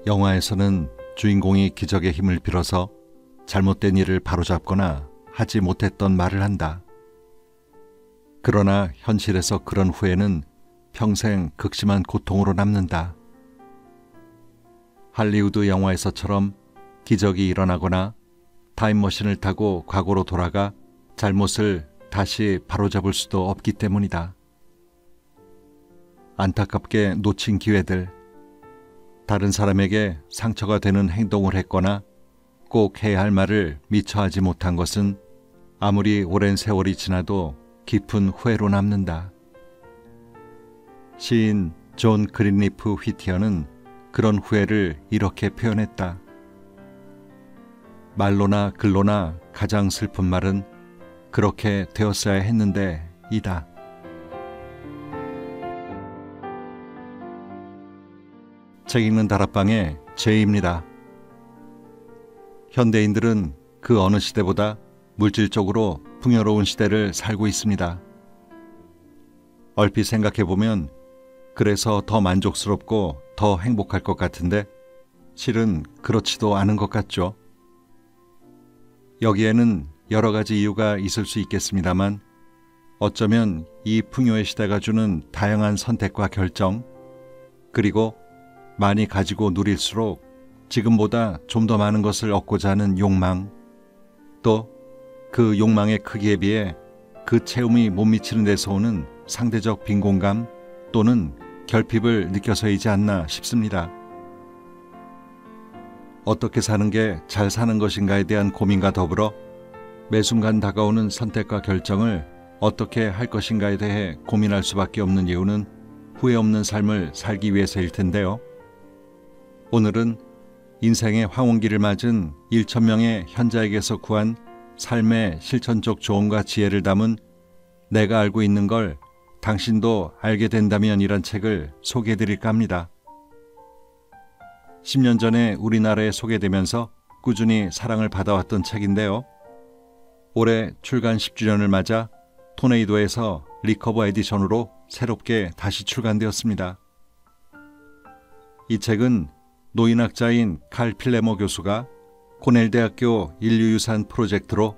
영화에서는 주인공이 기적의 힘을 빌어서 잘못된 일을 바로잡거나 하지 못했던 말을 한다. 그러나 현실에서 그런 후회는 평생 극심한 고통으로 남는다. 할리우드 영화에서처럼 기적이 일어나거나 타임머신을 타고 과거로 돌아가 잘못을 다시 바로잡을 수도 없기 때문이다. 안타깝게 놓친 기회들, 다른 사람에게 상처가 되는 행동을 했거나 꼭 해야 할 말을 미처 하지 못한 것은 아무리 오랜 세월이 지나도 깊은 후회로 남는다. 시인 존 그린리프 휘티어는 그런 후회를 이렇게 표현했다. 말로나 글로나 가장 슬픈 말은 그렇게 되었어야 했는데 이다. 책 읽는 다락방의 제이입니다. 현대인들은 그 어느 시대보다 물질적으로 풍요로운 시대를 살고 있습니다. 얼핏 생각해보면 그래서 더 만족스럽고 더 행복할 것 같은데 실은 그렇지도 않은 것 같죠. 여기에는 여러 가지 이유가 있을 수 있겠습니다만 어쩌면 이 풍요의 시대가 주는 다양한 선택과 결정, 그리고 많이 가지고 누릴수록 지금보다 좀 더 많은 것을 얻고자 하는 욕망, 또 그 욕망의 크기에 비해 그 체험이 못 미치는 데서 오는 상대적 빈곤감 또는 결핍을 느껴서이지 않나 싶습니다. 어떻게 사는 게 잘 사는 것인가에 대한 고민과 더불어 매 순간 다가오는 선택과 결정을 어떻게 할 것인가에 대해 고민할 수밖에 없는 이유는 후회 없는 삶을 살기 위해서일 텐데요. 오늘은 인생의 황혼기를 맞은 1,000명의 현자에게서 구한 삶의 실천적 조언과 지혜를 담은 내가 알고 있는 걸 당신도 알게 된다면 이란 책을 소개해 드릴까 합니다. 10년 전에 우리나라에 소개되면서 꾸준히 사랑을 받아왔던 책인데요. 올해 출간 10주년을 맞아 토네이도에서 리커버 에디션으로 새롭게 다시 출간되었습니다. 이 책은 노인학자인 칼 필레머 교수가 코넬 대학교 인류유산 프로젝트로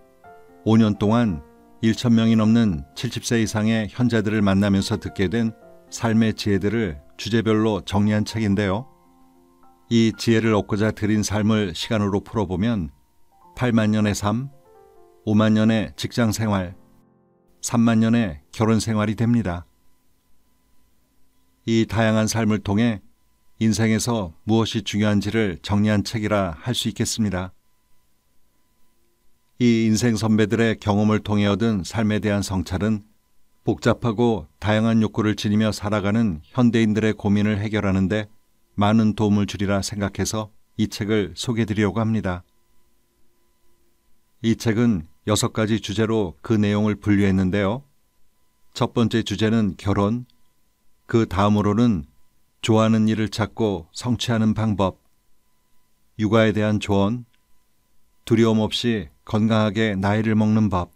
5년 동안 1,000명이 넘는 70세 이상의 현자들을 만나면서 듣게 된 삶의 지혜들을 주제별로 정리한 책인데요. 이 지혜를 얻고자 들인 삶을 시간으로 풀어보면 8만 년의 삶, 5만 년의 직장 생활, 3만 년의 결혼 생활이 됩니다. 이 다양한 삶을 통해 인생에서 무엇이 중요한지를 정리한 책이라 할 수 있겠습니다. 이 인생 선배들의 경험을 통해 얻은 삶에 대한 성찰은 복잡하고 다양한 욕구를 지니며 살아가는 현대인들의 고민을 해결하는 데 많은 도움을 주리라 생각해서 이 책을 소개해드리려고 합니다. 이 책은 6가지 주제로 그 내용을 분류했는데요. 첫 번째 주제는 결혼, 그 다음으로는 좋아하는 일을 찾고 성취하는 방법, 육아에 대한 조언, 두려움 없이 건강하게 나이를 먹는 법,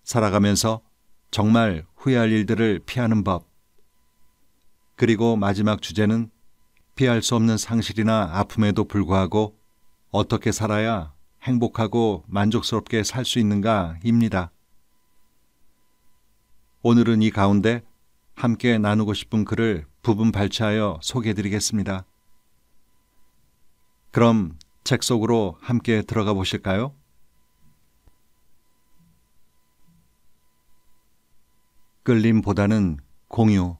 살아가면서 정말 후회할 일들을 피하는 법, 그리고 마지막 주제는 피할 수 없는 상실이나 아픔에도 불구하고 어떻게 살아야 행복하고 만족스럽게 살 수 있는가입니다. 오늘은 이 가운데 함께 나누고 싶은 글을 부분 발췌하여 소개해드리겠습니다. 그럼 책 속으로 함께 들어가 보실까요? 끌림보다는 공유.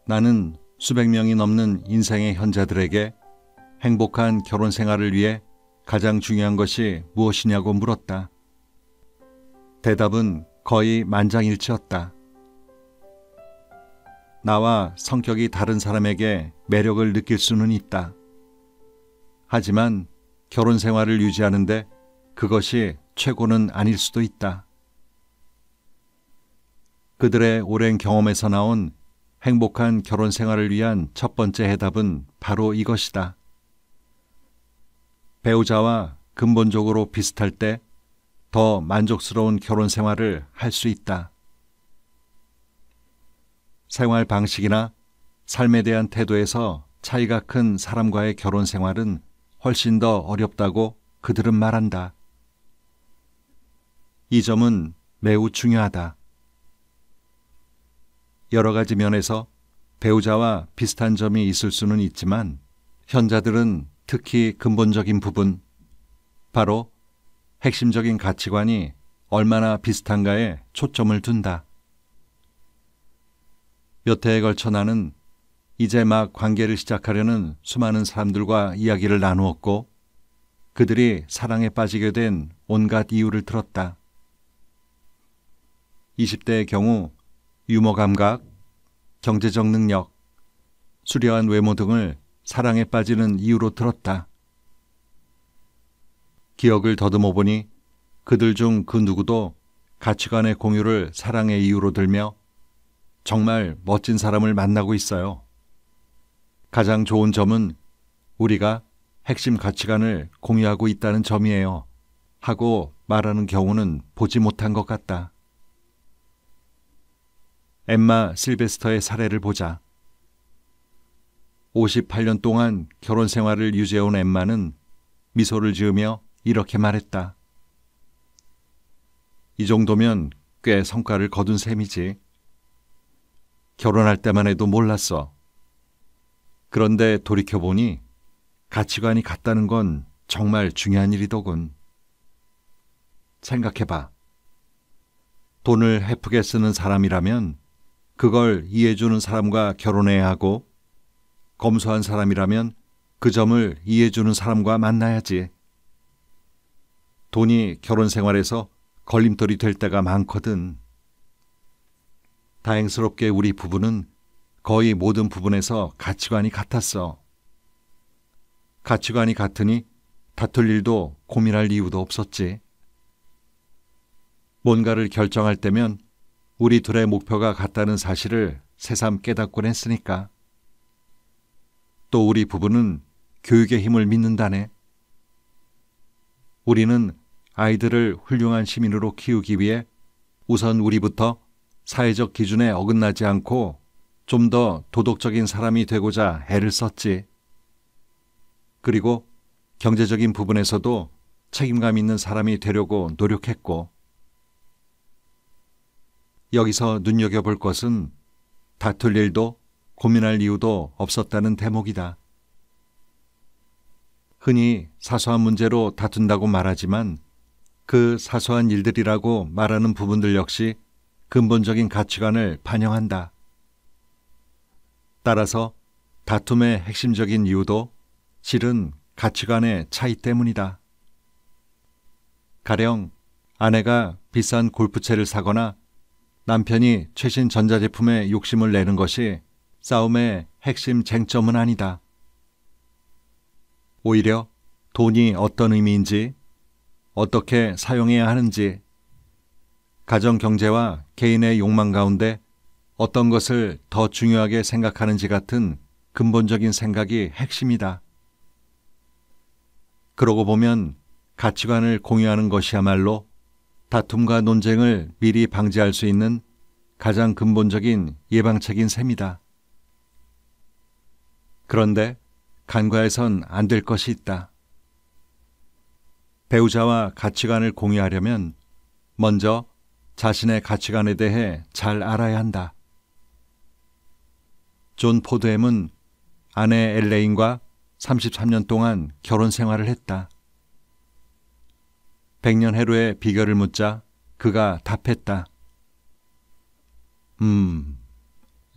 나는 수백 명이 넘는 인생의 현자들에게 행복한 결혼 생활을 위해 가장 중요한 것이 무엇이냐고 물었다. 대답은 거의 만장일치였다. 나와 성격이 다른 사람에게 매력을 느낄 수는 있다. 하지만 결혼 생활을 유지하는데 그것이 최고는 아닐 수도 있다. 그들의 오랜 경험에서 나온 행복한 결혼 생활을 위한 첫 번째 해답은 바로 이것이다. 배우자와 근본적으로 비슷할 때 더 만족스러운 결혼 생활을 할 수 있다. 생활 방식이나 삶에 대한 태도에서 차이가 큰 사람과의 결혼 생활은 훨씬 더 어렵다고 그들은 말한다. 이 점은 매우 중요하다. 여러 가지 면에서 배우자와 비슷한 점이 있을 수는 있지만 현자들은 특히 근본적인 부분, 바로 핵심적인 가치관이 얼마나 비슷한가에 초점을 둔다. 몇 해에 걸쳐 나는 이제 막 관계를 시작하려는 수많은 사람들과 이야기를 나누었고 그들이 사랑에 빠지게 된 온갖 이유를 들었다. 20대의 경우 유머 감각, 경제적 능력, 수려한 외모 등을 사랑에 빠지는 이유로 들었다. 기억을 더듬어 보니 그들 중 그 누구도 가치관의 공유를 사랑의 이유로 들며 정말 멋진 사람을 만나고 있어요. 가장 좋은 점은 우리가 핵심 가치관을 공유하고 있다는 점이에요. 하고 말하는 경우는 보지 못한 것 같다. 엠마 실베스터의 사례를 보자. 58년 동안 결혼 생활을 유지해온 엠마는 미소를 지으며 이렇게 말했다. 이 정도면 꽤 성과를 거둔 셈이지. 결혼할 때만 해도 몰랐어. 그런데 돌이켜보니 가치관이 같다는 건 정말 중요한 일이더군. 생각해봐. 돈을 헤프게 쓰는 사람이라면 그걸 이해해주는 사람과 결혼해야 하고 검소한 사람이라면 그 점을 이해해주는 사람과 만나야지. 돈이 결혼 생활에서 걸림돌이 될 때가 많거든. 다행스럽게 우리 부부는 거의 모든 부분에서 가치관이 같았어. 가치관이 같으니 다툴 일도 고민할 이유도 없었지. 뭔가를 결정할 때면 우리 둘의 목표가 같다는 사실을 새삼 깨닫곤 했으니까. 또 우리 부부는 교육의 힘을 믿는다네. 우리는 아이들을 훌륭한 시민으로 키우기 위해 우선 우리부터 사회적 기준에 어긋나지 않고 좀 더 도덕적인 사람이 되고자 애를 썼지. 그리고 경제적인 부분에서도 책임감 있는 사람이 되려고 노력했고. 여기서 눈여겨볼 것은 다툴 일도 고민할 이유도 없었다는 대목이다. 흔히 사소한 문제로 다툰다고 말하지만 그 사소한 일들이라고 말하는 부분들 역시 근본적인 가치관을 반영한다. 따라서 다툼의 핵심적인 이유도 실은 가치관의 차이 때문이다. 가령 아내가 비싼 골프채를 사거나 남편이 최신 전자제품에 욕심을 내는 것이 싸움의 핵심 쟁점은 아니다. 오히려 돈이 어떤 의미인지, 어떻게 사용해야 하는지, 가정 경제와 개인의 욕망 가운데 어떤 것을 더 중요하게 생각하는지 같은 근본적인 생각이 핵심이다. 그러고 보면 가치관을 공유하는 것이야말로 다툼과 논쟁을 미리 방지할 수 있는 가장 근본적인 예방책인 셈이다. 그런데 간과해선 안 될 것이 있다. 배우자와 가치관을 공유하려면 먼저 자신의 가치관에 대해 잘 알아야 한다. 존 포드햄은 아내 엘레인과 33년 동안 결혼 생활을 했다. 100년 해로의 비결을 묻자 그가 답했다.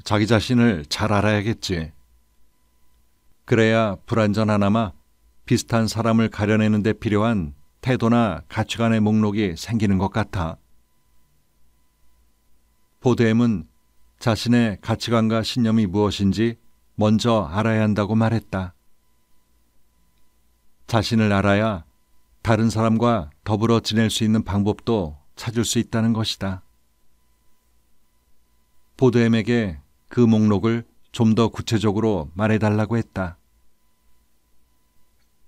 자기 자신을 잘 알아야겠지. 그래야 불완전하나마 비슷한 사람을 가려내는 데 필요한 태도나 가치관의 목록이 생기는 것 같아. 포드햄은 자신의 가치관과 신념이 무엇인지 먼저 알아야 한다고 말했다. 자신을 알아야 다른 사람과 더불어 지낼 수 있는 방법도 찾을 수 있다는 것이다. 포드햄에게 그 목록을 좀 더 구체적으로 말해달라고 했다.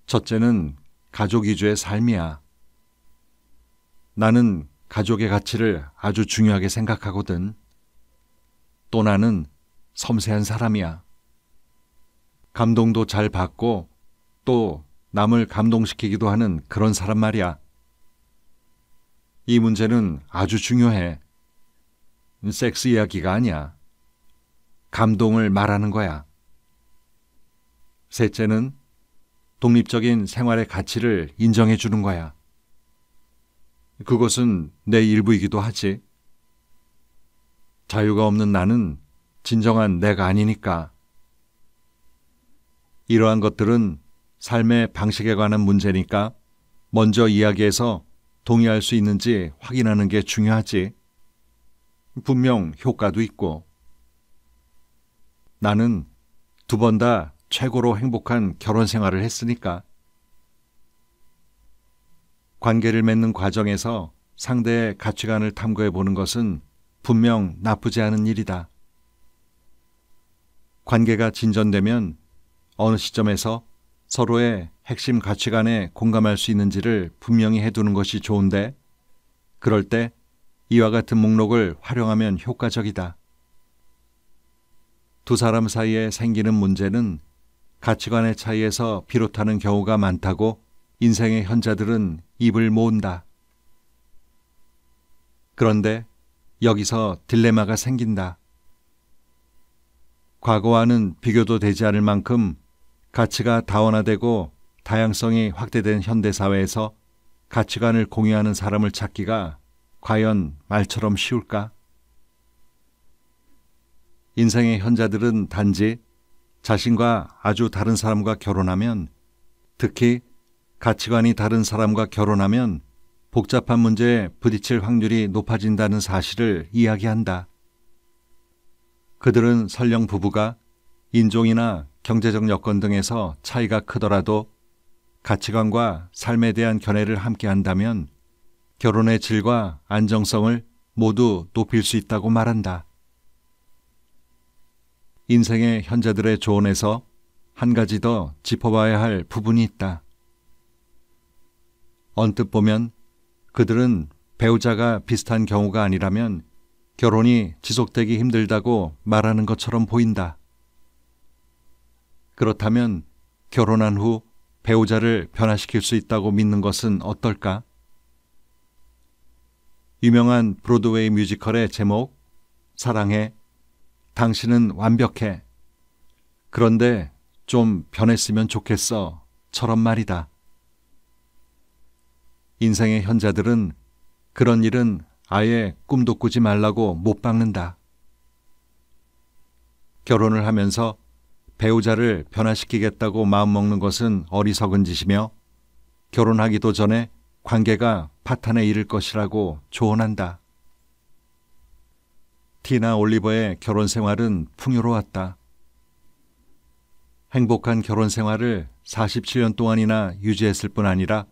첫째는 가족 위주의 삶이야. 나는 가족의 가치를 아주 중요하게 생각하거든. 또 나는 섬세한 사람이야. 감동도 잘 받고 또 남을 감동시키기도 하는 그런 사람 말이야. 이 문제는 아주 중요해. 섹스 이야기가 아니야. 감동을 말하는 거야. 셋째는 독립적인 생활의 가치를 인정해 주는 거야. 그것은 내 일부이기도 하지. 자유가 없는 나는 진정한 내가 아니니까. 이러한 것들은 삶의 방식에 관한 문제니까 먼저 이야기해서 동의할 수 있는지 확인하는 게 중요하지. 분명 효과도 있고. 나는 2번 다 최고로 행복한 결혼 생활을 했으니까. 관계를 맺는 과정에서 상대의 가치관을 탐구해 보는 것은 분명 나쁘지 않은 일이다. 관계가 진전되면 어느 시점에서 서로의 핵심 가치관에 공감할 수 있는지를 분명히 해두는 것이 좋은데, 그럴 때 이와 같은 목록을 활용하면 효과적이다. 2 사람 사이에 생기는 문제는 가치관의 차이에서 비롯하는 경우가 많다고 인생의 현자들은 입을 모은다. 그런데 여기서 딜레마가 생긴다. 과거와는 비교도 되지 않을 만큼 가치가 다원화되고 다양성이 확대된 현대사회에서 가치관을 공유하는 사람을 찾기가 과연 말처럼 쉬울까? 인생의 현자들은 단지 자신과 아주 다른 사람과 결혼하면, 특히 가치관이 다른 사람과 결혼하면 복잡한 문제에 부딪힐 확률이 높아진다는 사실을 이야기한다. 그들은 설령 부부가 인종이나 경제적 여건 등에서 차이가 크더라도 가치관과 삶에 대한 견해를 함께 한다면 결혼의 질과 안정성을 모두 높일 수 있다고 말한다. 인생의 현자들의 조언에서 한 가지 더 짚어봐야 할 부분이 있다. 언뜻 보면 그들은 배우자가 비슷한 경우가 아니라면 결혼이 지속되기 힘들다고 말하는 것처럼 보인다. 그렇다면 결혼한 후 배우자를 변화시킬 수 있다고 믿는 것은 어떨까? 유명한 브로드웨이 뮤지컬의 제목, 사랑해, 당신은 완벽해. 그런데 좀 변했으면 좋겠어. 처럼 말이다. 인생의 현자들은 그런 일은 아예 꿈도 꾸지 말라고 못 박는다. 결혼을 하면서 배우자를 변화시키겠다고 마음먹는 것은 어리석은 짓이며 결혼하기도 전에 관계가 파탄에 이를 것이라고 조언한다. 티나 올리버의 결혼 생활은 풍요로웠다. 행복한 결혼 생활을 47년 동안이나 유지했을 뿐 아니라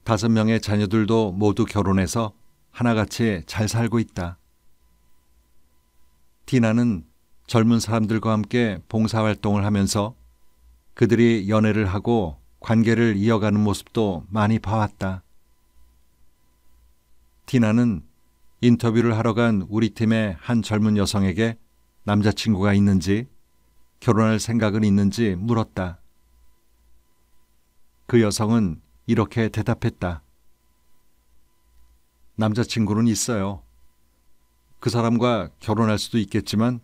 5명의 자녀들도 모두 결혼해서 하나같이 잘 살고 있다. 티나는 젊은 사람들과 함께 봉사활동을 하면서 그들이 연애를 하고 관계를 이어가는 모습도 많이 봐왔다. 티나는 인터뷰를 하러 간 우리 팀의 한 젊은 여성에게 남자친구가 있는지, 결혼할 생각은 있는지 물었다. 그 여성은 이렇게 대답했다. 남자친구는 있어요. 그 사람과 결혼할 수도 있겠지만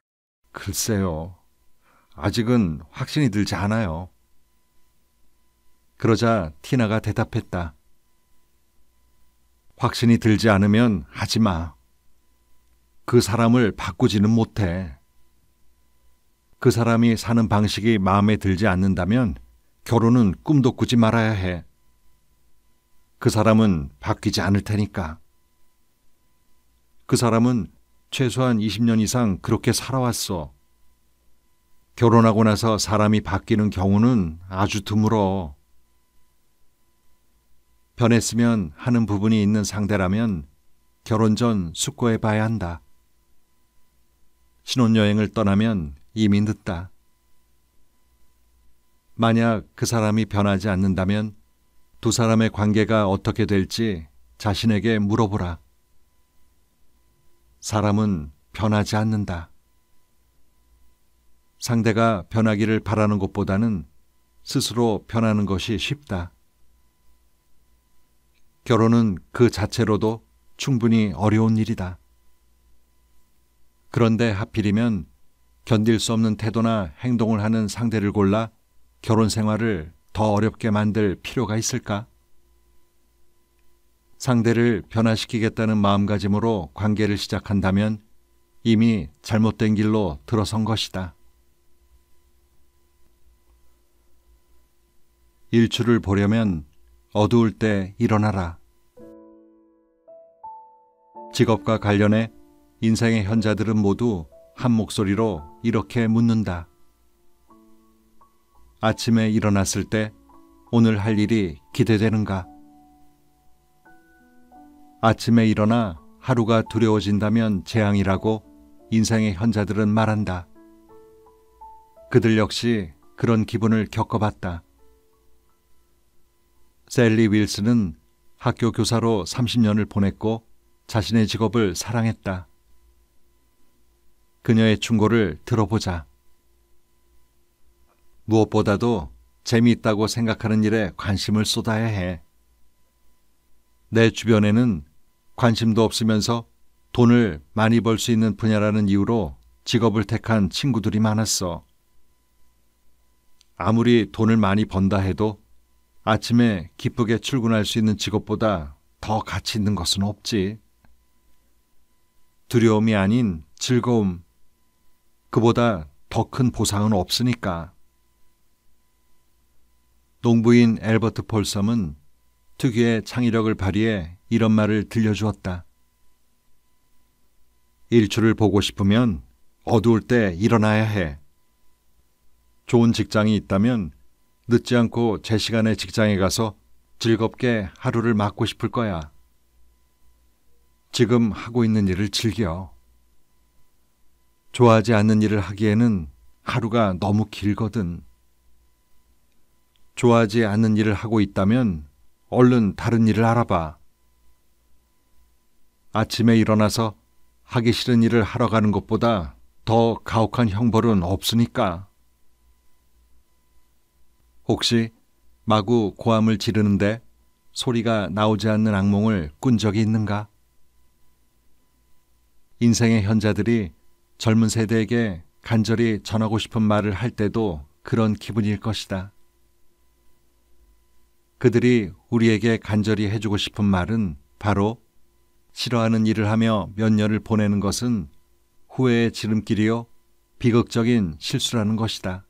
글쎄요. 아직은 확신이 들지 않아요. 그러자 티나가 대답했다. 확신이 들지 않으면 하지 마. 그 사람을 바꾸지는 못해. 그 사람이 사는 방식이 마음에 들지 않는다면 결혼은 꿈도 꾸지 말아야 해. 그 사람은 바뀌지 않을 테니까. 그 사람은 최소한 20년 이상 그렇게 살아왔어. 결혼하고 나서 사람이 바뀌는 경우는 아주 드물어. 변했으면 하는 부분이 있는 상대라면 결혼 전 숙고해 봐야 한다. 신혼여행을 떠나면 이미 늦다. 만약 그 사람이 변하지 않는다면 2 사람의 관계가 어떻게 될지 자신에게 물어보라. 사람은 변하지 않는다. 상대가 변하기를 바라는 것보다는 스스로 변하는 것이 쉽다. 결혼은 그 자체로도 충분히 어려운 일이다. 그런데 하필이면 견딜 수 없는 태도나 행동을 하는 상대를 골라 결혼 생활을 더 어렵게 만들 필요가 있을까? 상대를 변화시키겠다는 마음가짐으로 관계를 시작한다면 이미 잘못된 길로 들어선 것이다. 일출을 보려면 어두울 때 일어나라. 직업과 관련해 인생의 현자들은 모두 한 목소리로 이렇게 묻는다. 아침에 일어났을 때 오늘 할 일이 기대되는가? 아침에 일어나 하루가 두려워진다면 재앙이라고 인생의 현자들은 말한다. 그들 역시 그런 기분을 겪어봤다. 셀리 윌슨은 학교 교사로 30년을 보냈고 자신의 직업을 사랑했다. 그녀의 충고를 들어보자. 무엇보다도 재미있다고 생각하는 일에 관심을 쏟아야 해. 내 주변에는 관심도 없으면서 돈을 많이 벌 수 있는 분야라는 이유로 직업을 택한 친구들이 많았어. 아무리 돈을 많이 번다 해도 아침에 기쁘게 출근할 수 있는 직업보다 더 가치 있는 것은 없지. 두려움이 아닌 즐거움, 그보다 더 큰 보상은 없으니까. 농부인 엘버트 폴섬은 특유의 창의력을 발휘해 이런 말을 들려주었다. 일출을 보고 싶으면 어두울 때 일어나야 해. 좋은 직장이 있다면 늦지 않고 제 시간에 직장에 가서 즐겁게 하루를 맞고 싶을 거야. 지금 하고 있는 일을 즐겨. 좋아하지 않는 일을 하기에는 하루가 너무 길거든. 좋아하지 않는 일을 하고 있다면 얼른 다른 일을 알아봐. 아침에 일어나서 하기 싫은 일을 하러 가는 것보다 더 가혹한 형벌은 없으니까. 혹시 마구 고함을 지르는데 소리가 나오지 않는 악몽을 꾼 적이 있는가? 인생의 현자들이 젊은 세대에게 간절히 전하고 싶은 말을 할 때도 그런 기분일 것이다. 그들이 우리에게 간절히 해주고 싶은 말은 바로 싫어하는 일을 하며 몇 년을 보내는 것은 후회의 지름길이요 비극적인 실수라는 것이다.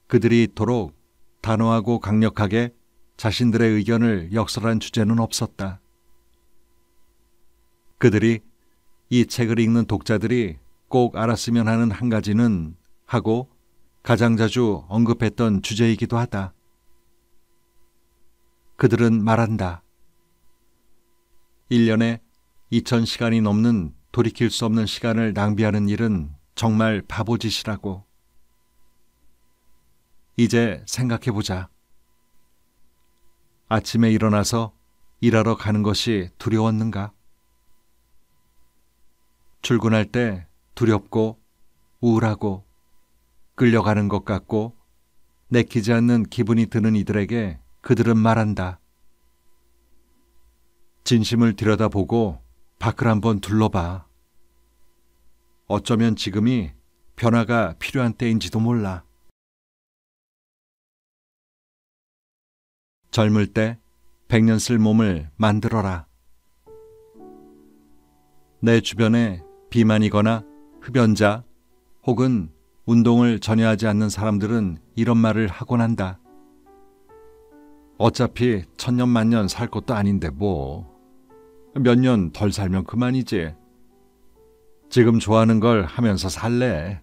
그들이 이토록 단호하고 강력하게 자신들의 의견을 역설한 주제는 없었다. 그들이 이 책을 읽는 독자들이 꼭 알았으면 하는 한 가지는 하고 가장 자주 언급했던 주제이기도 하다. 그들은 말한다. 1년에 2000시간이 넘는 돌이킬 수 없는 시간을 낭비하는 일은 정말 바보짓이라고. 이제 생각해보자. 아침에 일어나서 일하러 가는 것이 두려웠는가? 출근할 때 두렵고 우울하고 끌려가는 것 같고 내키지 않는 기분이 드는 이들에게 그들은 말한다. 진심을 들여다보고 밖을 한번 둘러봐. 어쩌면 지금이 변화가 필요한 때인지도 몰라. 젊을 때 100년 쓸 몸을 만들어라. 내 주변에 비만이거나 흡연자 혹은 운동을 전혀 하지 않는 사람들은 이런 말을 하곤 한다. 어차피 천년만년 살 것도 아닌데 뭐. 몇 년 덜 살면 그만이지. 지금 좋아하는 걸 하면서 살래.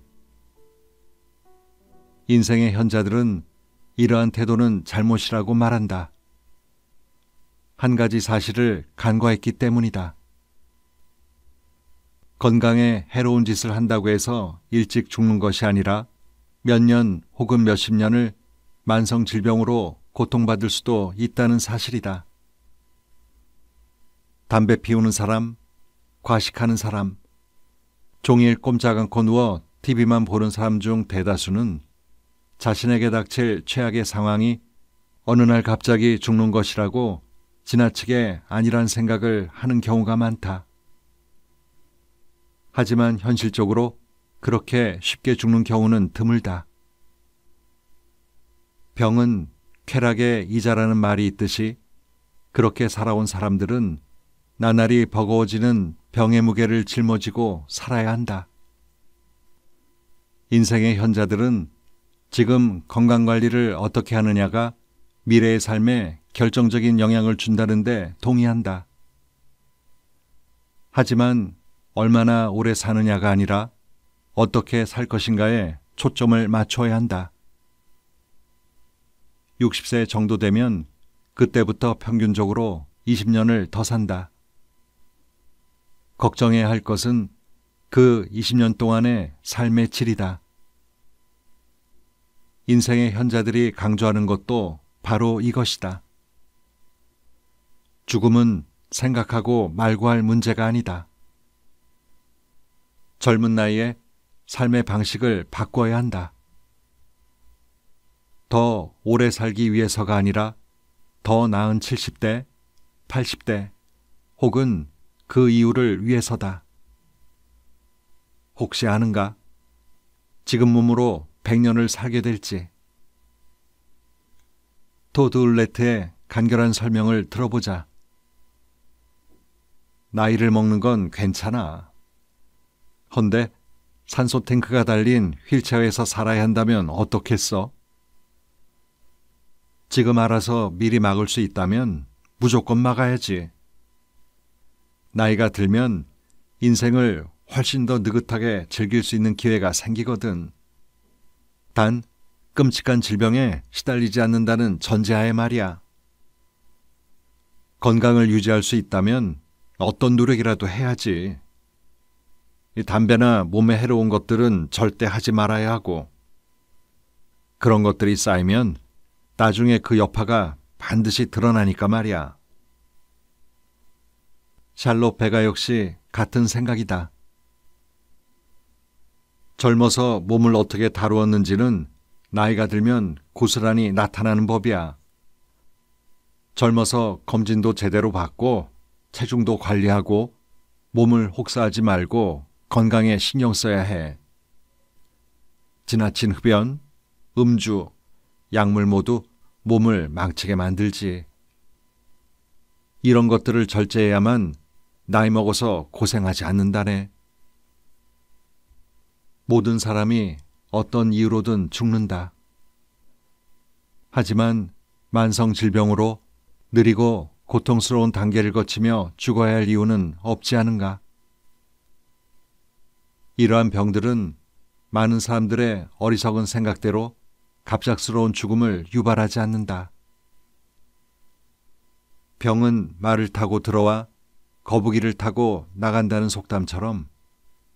인생의 현자들은 이러한 태도는 잘못이라고 말한다. 한 가지 사실을 간과했기 때문이다. 건강에 해로운 짓을 한다고 해서 일찍 죽는 것이 아니라 몇 년 혹은 몇십 년을 만성 질병으로 고통받을 수도 있다는 사실이다. 담배 피우는 사람, 과식하는 사람, 종일 꼼짝 않고 누워 TV만 보는 사람 중 대다수는 자신에게 닥칠 최악의 상황이 어느 날 갑자기 죽는 것이라고 지나치게 아니란 생각을 하는 경우가 많다. 하지만 현실적으로 그렇게 쉽게 죽는 경우는 드물다. 병은 쾌락의 이자라는 말이 있듯이 그렇게 살아온 사람들은 나날이 버거워지는 병의 무게를 짊어지고 살아야 한다. 인생의 현자들은 지금 건강관리를 어떻게 하느냐가 미래의 삶에 결정적인 영향을 준다는데 동의한다. 하지만 얼마나 오래 사느냐가 아니라 어떻게 살 것인가에 초점을 맞춰야 한다. 60세 정도 되면 그때부터 평균적으로 20년을 더 산다. 걱정해야 할 것은 그 20년 동안의 삶의 질이다. 인생의 현자들이 강조하는 것도 바로 이것이다. 죽음은 생각하고 말고 할 문제가 아니다. 젊은 나이에 삶의 방식을 바꿔야 한다. 더 오래 살기 위해서가 아니라 더 나은 70대, 80대 혹은 그 이후를 위해서다. 혹시 아는가? 지금 몸으로 100년을 살게 될지. 토드 울레트의 간결한 설명을 들어보자. 나이를 먹는 건 괜찮아. 헌데 산소 탱크가 달린 휠체어에서 살아야 한다면 어떻겠어? 지금 알아서 미리 막을 수 있다면 무조건 막아야지. 나이가 들면 인생을 훨씬 더 느긋하게 즐길 수 있는 기회가 생기거든. 단 끔찍한 질병에 시달리지 않는다는 전제하에 말이야. 건강을 유지할 수 있다면 어떤 노력이라도 해야지. 담배나 몸에 해로운 것들은 절대 하지 말아야 하고, 그런 것들이 쌓이면 나중에 그 여파가 반드시 드러나니까 말이야. 샬롯 베가 역시 같은 생각이다. 젊어서 몸을 어떻게 다루었는지는 나이가 들면 고스란히 나타나는 법이야. 젊어서 검진도 제대로 받고 체중도 관리하고 몸을 혹사하지 말고 건강에 신경 써야 해. 지나친 흡연, 음주, 약물 모두 몸을 망치게 만들지. 이런 것들을 절제해야만 나이 먹어서 고생하지 않는다네. 모든 사람이 어떤 이유로든 죽는다. 하지만 만성 질병으로 느리고 고통스러운 단계를 거치며 죽어야 할 이유는 없지 않은가? 이러한 병들은 많은 사람들의 어리석은 생각대로 갑작스러운 죽음을 유발하지 않는다. 병은 말을 타고 들어와 거북이를 타고 나간다는 속담처럼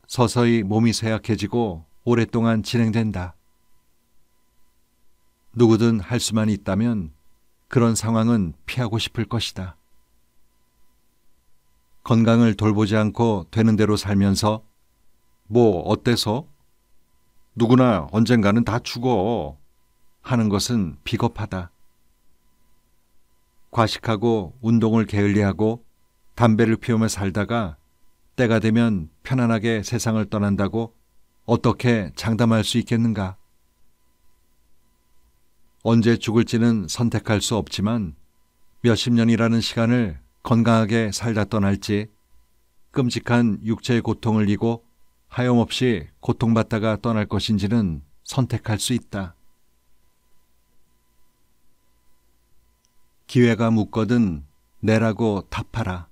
서서히 몸이 쇠약해지고 오랫동안 진행된다. 누구든 할 수만 있다면 그런 상황은 피하고 싶을 것이다. 건강을 돌보지 않고 되는 대로 살면서 뭐 어때서? 누구나 언젠가는 다 죽어 하는 것은 비겁하다. 과식하고 운동을 게을리하고 담배를 피우며 살다가 때가 되면 편안하게 세상을 떠난다고 어떻게 장담할 수 있겠는가? 언제 죽을지는 선택할 수 없지만 몇십 년이라는 시간을 건강하게 살다 떠날지 끔찍한 육체의 고통을 이고 하염없이 고통받다가 떠날 것인지는 선택할 수 있다. 기회가 묻거든 내라고 답하라.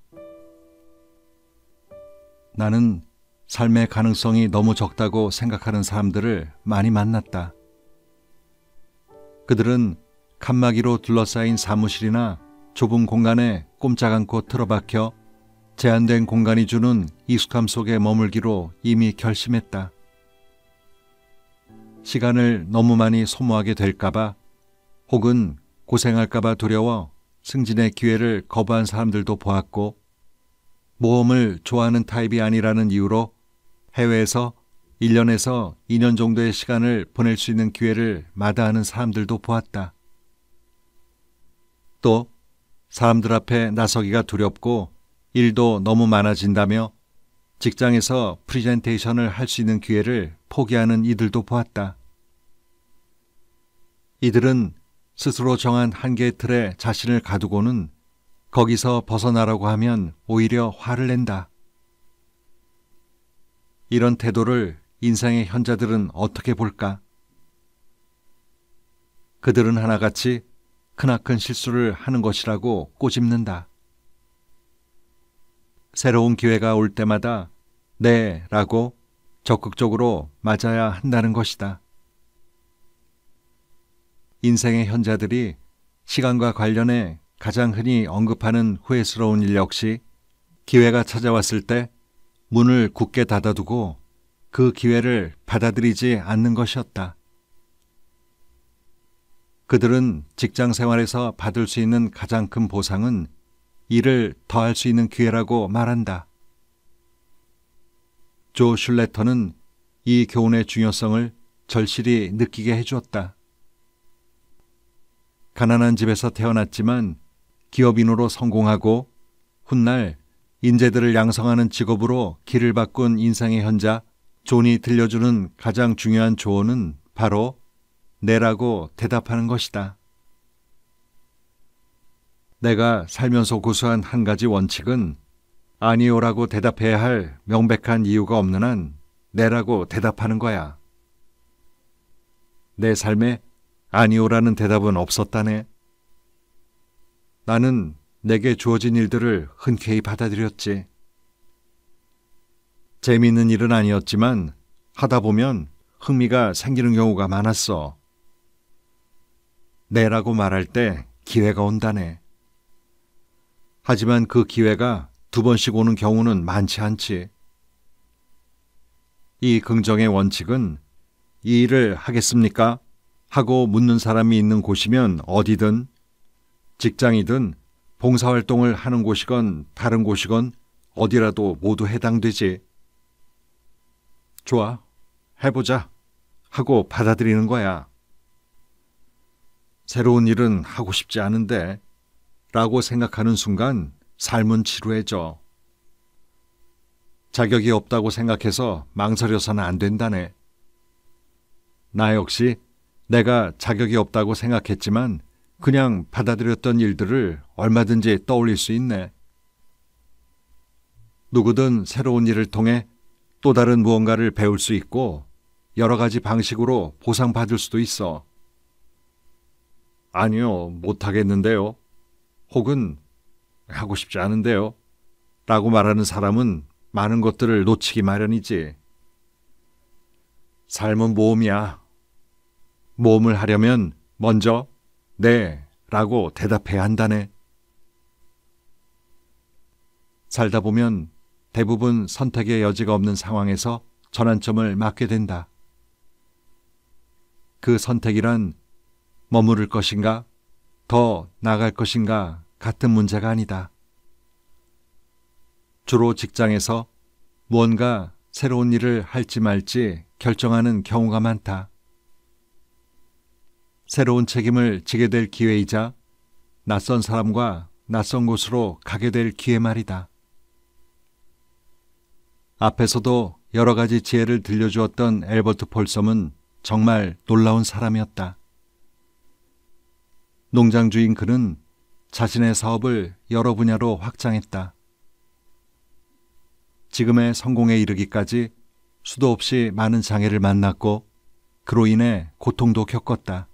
나는 삶의 가능성이 너무 적다고 생각하는 사람들을 많이 만났다. 그들은 칸막이로 둘러싸인 사무실이나 좁은 공간에 꼼짝 않고 틀어박혀 제한된 공간이 주는 익숙함 속에 머물기로 이미 결심했다. 시간을 너무 많이 소모하게 될까봐 혹은 고생할까봐 두려워 승진의 기회를 거부한 사람들도 보았고, 모험을 좋아하는 타입이 아니라는 이유로 해외에서 1년에서 2년 정도의 시간을 보낼 수 있는 기회를 마다하는 사람들도 보았다. 또 사람들 앞에 나서기가 두렵고 일도 너무 많아진다며 직장에서 프리젠테이션을 할 수 있는 기회를 포기하는 이들도 보았다. 이들은 스스로 정한 한계의 틀에 자신을 가두고는 거기서 벗어나라고 하면 오히려 화를 낸다. 이런 태도를 인생의 현자들은 어떻게 볼까? 그들은 하나같이 크나큰 실수를 하는 것이라고 꼬집는다. 새로운 기회가 올 때마다 네 라고 적극적으로 맞아야 한다는 것이다. 인생의 현자들이 시간과 관련해 가장 흔히 언급하는 후회스러운 일 역시 기회가 찾아왔을 때 문을 굳게 닫아두고 그 기회를 받아들이지 않는 것이었다. 그들은 직장 생활에서 받을 수 있는 가장 큰 보상은 일을 더할 수 있는 기회라고 말한다. 조 슐레터는 이 교훈의 중요성을 절실히 느끼게 해주었다. 가난한 집에서 태어났지만 기업인으로 성공하고 훗날 인재들을 양성하는 직업으로 길을 바꾼 인생의 현자 존이 들려주는 가장 중요한 조언은 바로 네라고 대답하는 것이다. 내가 살면서 고수한 한 가지 원칙은 아니요라고 대답해야 할 명백한 이유가 없는 한 네라고 대답하는 거야. 내 삶에 아니요라는 대답은 없었다네. 나는 내게 주어진 일들을 흔쾌히 받아들였지. 재미있는 일은 아니었지만 하다 보면 흥미가 생기는 경우가 많았어. 네라고 말할 때 기회가 온다네. 하지만 그 기회가 2번씩 오는 경우는 많지 않지. 이 긍정의 원칙은 이 일을 하겠습니까? 하고 묻는 사람이 있는 곳이면 어디든, 직장이든 봉사활동을 하는 곳이건 다른 곳이건 어디라도 모두 해당되지. 좋아, 해보자 하고 받아들이는 거야. 새로운 일은 하고 싶지 않은데 라고 생각하는 순간 삶은 지루해져. 자격이 없다고 생각해서 망설여서는 안 된다네. 나 역시 내가 자격이 없다고 생각했지만 그냥 받아들였던 일들을 얼마든지 떠올릴 수 있네. 누구든 새로운 일을 통해 또 다른 무언가를 배울 수 있고 여러 가지 방식으로 보상받을 수도 있어. 아니요, 못하겠는데요. 혹은 하고 싶지 않은데요. 라고 말하는 사람은 많은 것들을 놓치기 마련이지. 삶은 모험이야. 모험을 하려면 먼저 네 라고 대답해야 한다네. 살다 보면 대부분 선택의 여지가 없는 상황에서 전환점을 맞게 된다. 그 선택이란 머무를 것인가, 더 나아갈 것인가 같은 문제가 아니다. 주로 직장에서 무언가 새로운 일을 할지 말지 결정하는 경우가 많다. 새로운 책임을 지게 될 기회이자 낯선 사람과 낯선 곳으로 가게 될 기회 말이다. 앞에서도 여러 가지 지혜를 들려주었던 엘버트 폴섬은 정말 놀라운 사람이었다. 농장주인 그는 자신의 사업을 여러 분야로 확장했다. 지금의 성공에 이르기까지 수도 없이 많은 장애를 만났고 그로 인해 고통도 겪었다.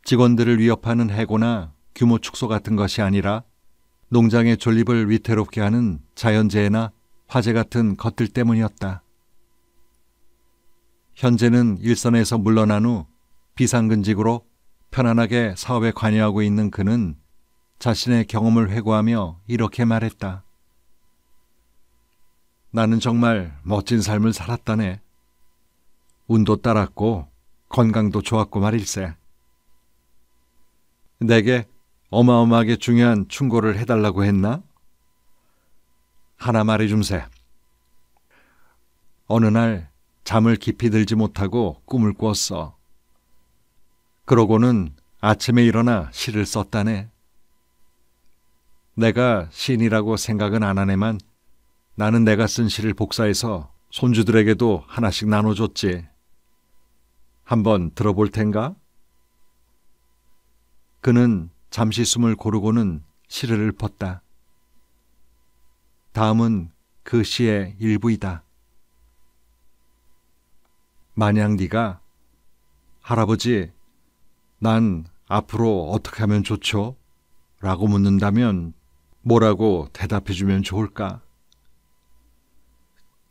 직원들을 위협하는 해고나 규모 축소 같은 것이 아니라 농장의 존립을 위태롭게 하는 자연재해나 화재 같은 것들 때문이었다. 현재는 일선에서 물러난 후 비상근직으로 편안하게 사업에 관여하고 있는 그는 자신의 경험을 회고하며 이렇게 말했다. 나는 정말 멋진 삶을 살았다네. 운도 따랐고 건강도 좋았고 말일세. 내게 어마어마하게 중요한 충고를 해달라고 했나? 하나 말해줌세. 어느 날 잠을 깊이 들지 못하고 꿈을 꿨어. 그러고는 아침에 일어나 시를 썼다네. 내가 시인이라고 생각은 안 하네만 나는 내가 쓴 시를 복사해서 손주들에게도 하나씩 나눠줬지. 한번 들어볼 텐가? 그는 잠시 숨을 고르고는 시를 읊었다. 다음은 그 시의 일부이다. 만약 네가 할아버지, 난 앞으로 어떻게 하면 좋죠? 라고 묻는다면 뭐라고 대답해주면 좋을까?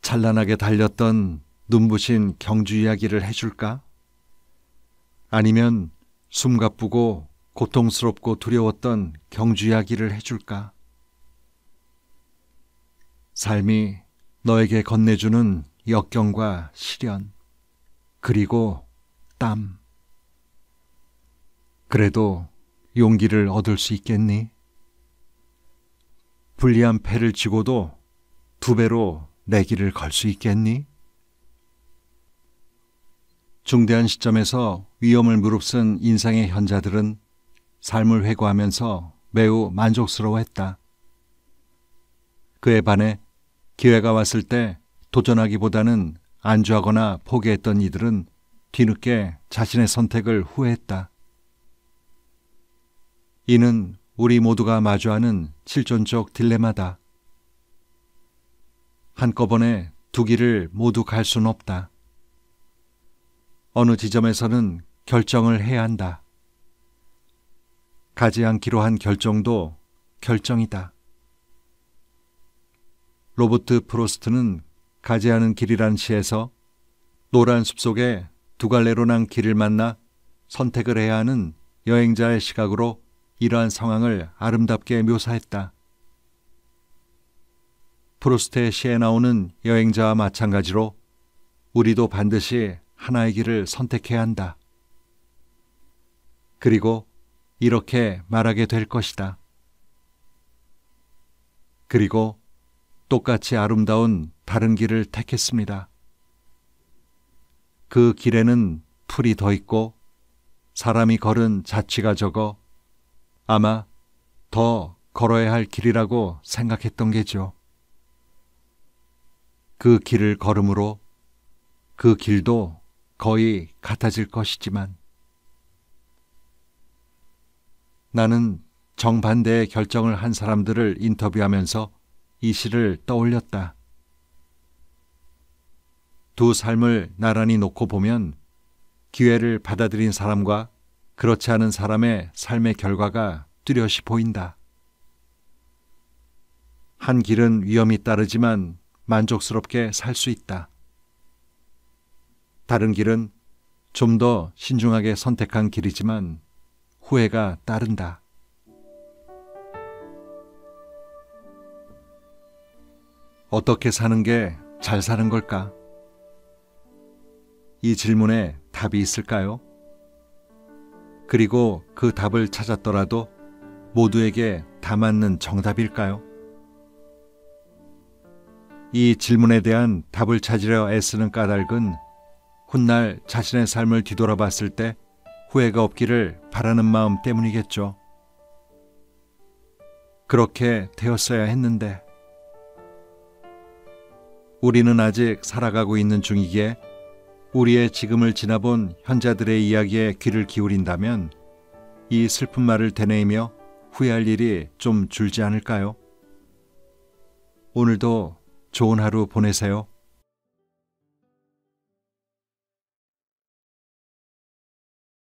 찬란하게 달렸던 눈부신 경주 이야기를 해줄까? 아니면 숨가쁘고 고통스럽고 두려웠던 경주 이야기를 해줄까? 삶이 너에게 건네주는 역경과 시련, 그리고 땀. 그래도 용기를 얻을 수 있겠니? 불리한 패를 쥐고도 2배로 내기를 걸 수 있겠니? 중대한 시점에서 위험을 무릅쓴 인생의 현자들은 삶을 회고하면서 매우 만족스러워했다. 그에 반해 기회가 왔을 때 도전하기보다는 안주하거나 포기했던 이들은 뒤늦게 자신의 선택을 후회했다. 이는 우리 모두가 마주하는 실존적 딜레마다. 한꺼번에 2길을 모두 갈 수는 없다. 어느 지점에서는 결정을 해야 한다. 가지 않기로 한 결정도 결정이다. 로버트 프로스트는 가지 않은 길이란 시에서 노란 숲속에 2갈래로 난 길을 만나 선택을 해야 하는 여행자의 시각으로 이러한 상황을 아름답게 묘사했다. 프로스트의 시에 나오는 여행자와 마찬가지로 우리도 반드시 하나의 길을 선택해야 한다. 그리고 이렇게 말하게 될 것이다. 그리고 똑같이 아름다운 다른 길을 택했습니다. 그 길에는 풀이 더 있고 사람이 걸은 자취가 적어 아마 더 걸어야 할 길이라고 생각했던 게죠. 그 길을 걸음으로 그 길도 거의 같아질 것이지만 나는 정반대의 결정을 한 사람들을 인터뷰하면서 이 시를 떠올렸다. 2 삶을 나란히 놓고 보면 기회를 받아들인 사람과 그렇지 않은 사람의 삶의 결과가 뚜렷이 보인다. 한 길은 위험이 따르지만 만족스럽게 살 수 있다. 다른 길은 좀 더 신중하게 선택한 길이지만 후회가 따른다. 어떻게 사는 게 잘 사는 걸까? 이 질문에 답이 있을까요? 그리고 그 답을 찾았더라도 모두에게 다 맞는 정답일까요? 이 질문에 대한 답을 찾으려 애쓰는 까닭은 훗날 자신의 삶을 뒤돌아봤을 때 후회가 없기를 바라는 마음 때문이겠죠. 그렇게 되었어야 했는데 우리는 아직 살아가고 있는 중이기에 우리의 지금을 지나본 현자들의 이야기에 귀를 기울인다면 이 슬픈 말을 되뇌이며 후회할 일이 좀 줄지 않을까요? 오늘도 좋은 하루 보내세요.